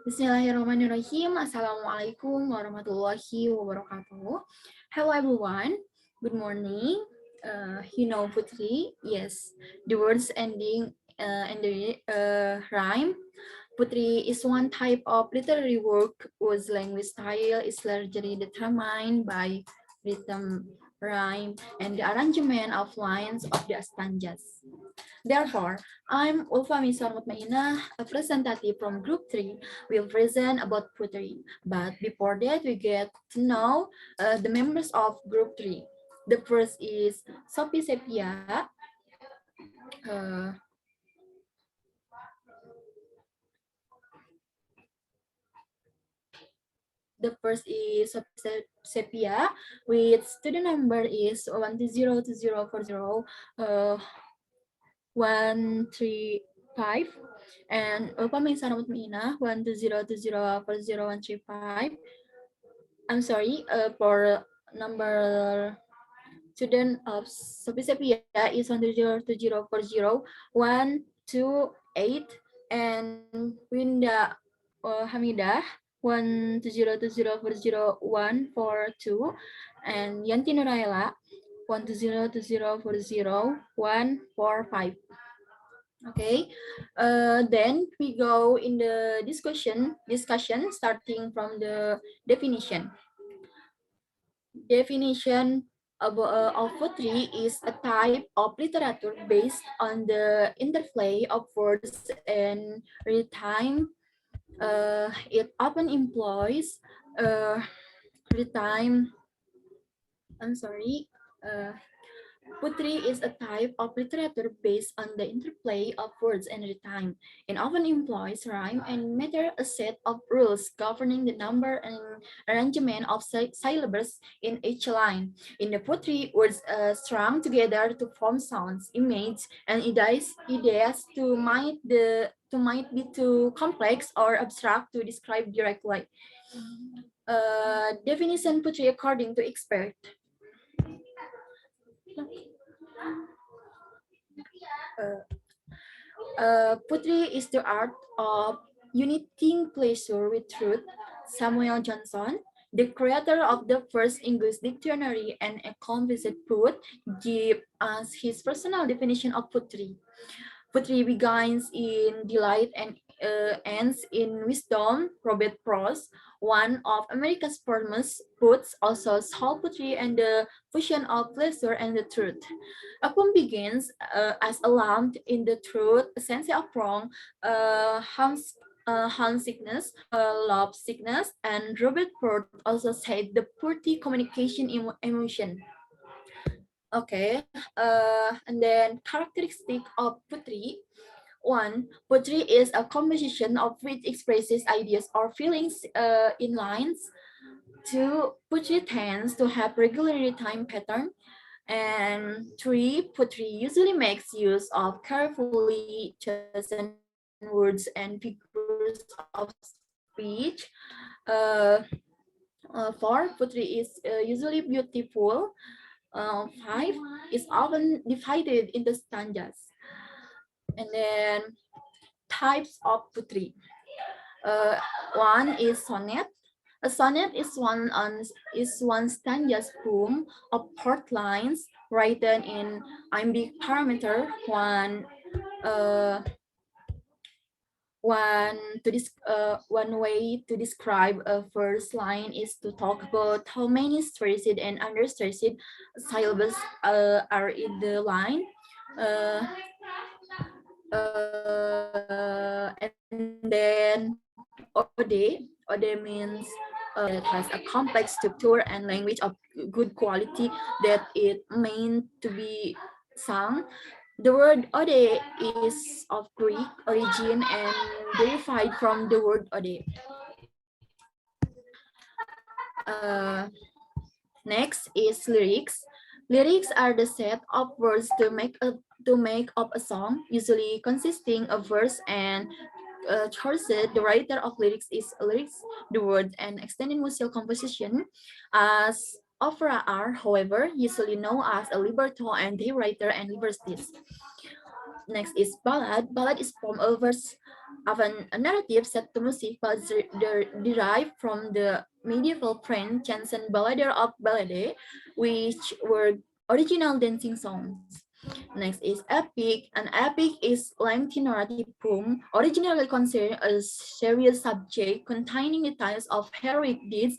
Bismillahirrahmanirrahim. Assalamualaikum warahmatullahi wabarakatuh. Hello everyone. Good morning. Putri. Yes, the words ending in the rhyme. Putri is one type of literary work whose language style is largely determined by rhythm, rhyme, and the arrangement of lines of the stanzas. Therefore, I'm Ulfa Meisaroh Muthmainnah, a representative from Group 3, will present about poetry. But before that, we get to know the members of Group 3. The first is Sophie Sepia. Uh, the first is Sophie Sepia, with student number is 1202040 135, and Ulfa Meisaroh Muthmainnah 12020400135. I'm sorry, for number student of Sophie Sepia is 12020400128, and Winda Hamidah 12020400142, and Yanti Nuraila 12020400145. Okay, then we go in the discussion starting from the definition. Definition of poetry is a type of literature based on the interplay of words and rhythm. It often employs rhythm. I'm sorry. Poetry is a type of literature based on the interplay of words and rhythm. It often employs rhyme and meter, a set of rules governing the number and arrangement of syllables in each line. In the poetry, words are strung together to form sounds, images, and ideas might be too complex or abstract to describe directly. Definition poetry according to expert. Poetry is the art of uniting pleasure with truth. Samuel Johnson, the creator of the first English dictionary and accomplished poet, gives us his personal definition of poetry. Poetry begins in delight and ends in wisdom. Robert Frost, one of America's foremost poets, also saw poetry and the fusion of pleasure and the truth. A poem begins as a lamp in the truth, a sense of wrong, homesickness, love sickness, and Robert Frost also said the poetry communication emotion. Okay, and then characteristic of poetry. One, poetry is a composition of which expresses ideas or feelings in lines. Two, poetry tends to have regular time pattern. And three, poetry usually makes use of carefully chosen words and figures of speech. Uh, Four, poetry is usually beautiful. Five is often divided into stanzas. And then types of poetry. One is sonnet. A sonnet is one stanza's poem of short lines written in iambic parameter. Uh, one way to describe a first line is to talk about how many stressed and understressed syllables are in the line. Uh, and then ode means that has a complex structure and language of good quality that it meant to be sung. The word ode is of Greek origin and derived from the word ode. Next is lyrics. Lyrics are the set of words to make up a song, usually consisting of verse and chorus. The writer of lyrics is lyrics, the word, and extended musical composition. As opera are, however, usually known as a libretto and the writer and librettist. Next is ballad. Ballad is form of verse of a narrative set to music. Ballads derived from the medieval French chanson ballader of ballade, which were original dancing songs. Next is epic. An epic is lengthy narrative poem originally considered a serious subject containing details of heroic deeds,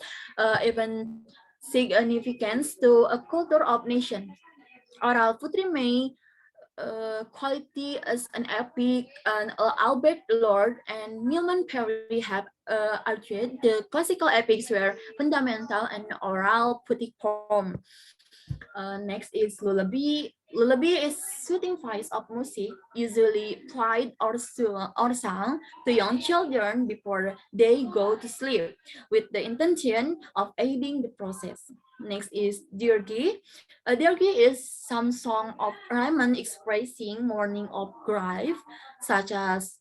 even significance to a culture of nation. Oral poetry may quality as an epic, and Albert Lord and Milman Perry have argued the classical epics were fundamental and oral poetic form. Next is lullaby. Lullaby is soothing voice of music, usually played or sung to young children before they go to sleep, with the intention of aiding the process. Next is dirge. A dirge is some song of Rahman expressing mourning of grief, such as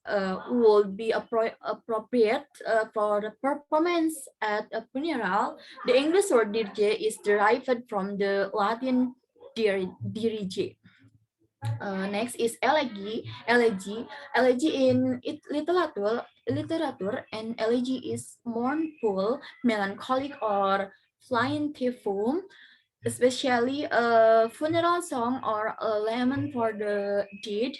would be appropriate for the performance at a funeral. The English word dirige is derived from the Latin dirige. Next is elegy. Elegy in literature, and elegy is mournful, melancholic, or plaintive poem, especially a funeral song or a lament for the dead.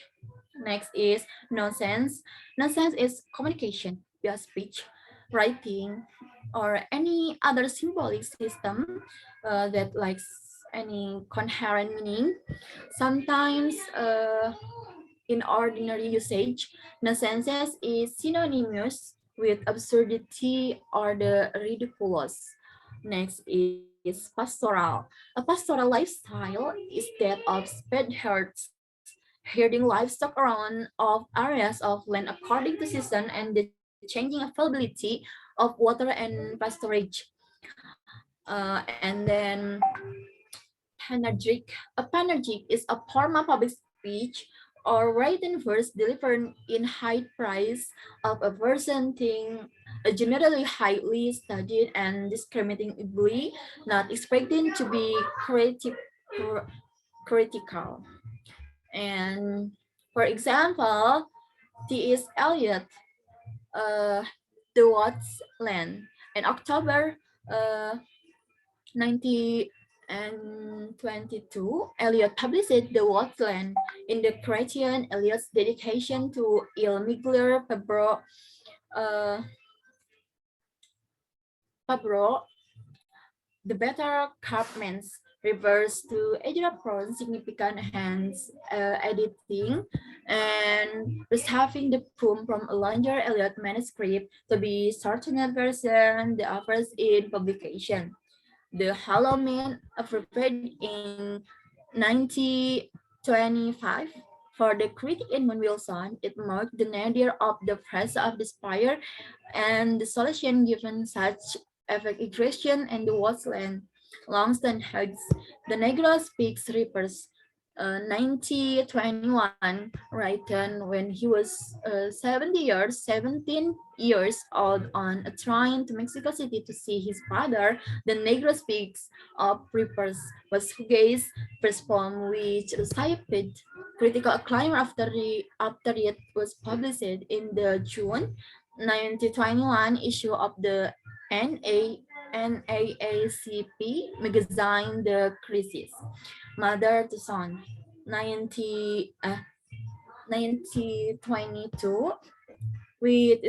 Next is nonsense. Nonsense is communication via speech, writing, or any other symbolic system that lacks any coherent meaning. Sometimes in ordinary usage, nonsense is synonymous with absurdity or the ridiculous. Next is pastoral. A pastoral lifestyle is that of sped herds, herding livestock around of areas of land according to season and the changing availability of water and pasturage. And then panegyric. A panegyric is a form of public speech or written verse delivered in high praise of a person thing, generally highly studied and discriminatingly not expecting to be critical. And for example, T.S. Eliot, uh, The Watts Land, in October uh, 19 and 22, Eliot published The Watland in the Criterion. Eliot's dedication to Il Migler uh, Pabro, the better craftsman's refers to Ezra Pound's significant hands editing and having the poem from a longer Eliot manuscript to be shortened version the offers in publication. The Hollow Man appeared in 1925. For the critic Edmund Wilson, it marked the nadir of the press of despair and the solution given such evacuation and the wasteland. Longston Hughes, The Negro Speaks Reapers, 1921, written when he was 17 years old on a train to Mexico City to see his father. The Negro Speaks of Reapers was Hughes' first poem, which received critical acclaim after it was published in the June 1921 issue of the NA, NAACP magazine, The Crisis. Mother to Son, 1922, with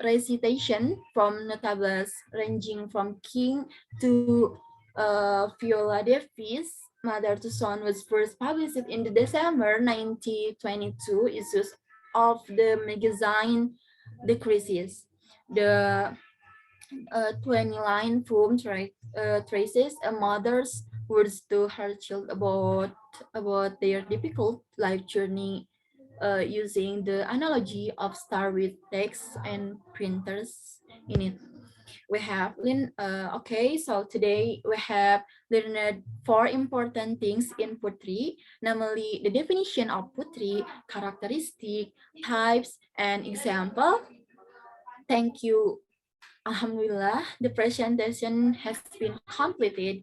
recitation from notables ranging from King to Viola Davis. Mother to Son was first published in the December 1922 issues of the magazine The Crisis. The 20 line poem traces a mother's words to her child about their difficult life journey, using the analogy of star with text and printers in it. We have okay, so today we have learned four important things in poetry, namely the definition of poetry, characteristic, types, and example. Thank you. Alhamdulillah, the presentation has been completed.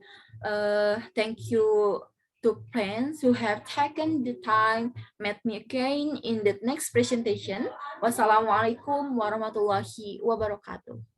Thank you to friends who have taken the time. Meet me again in the next presentation. Wassalamualaikum warahmatullahi wabarakatuh.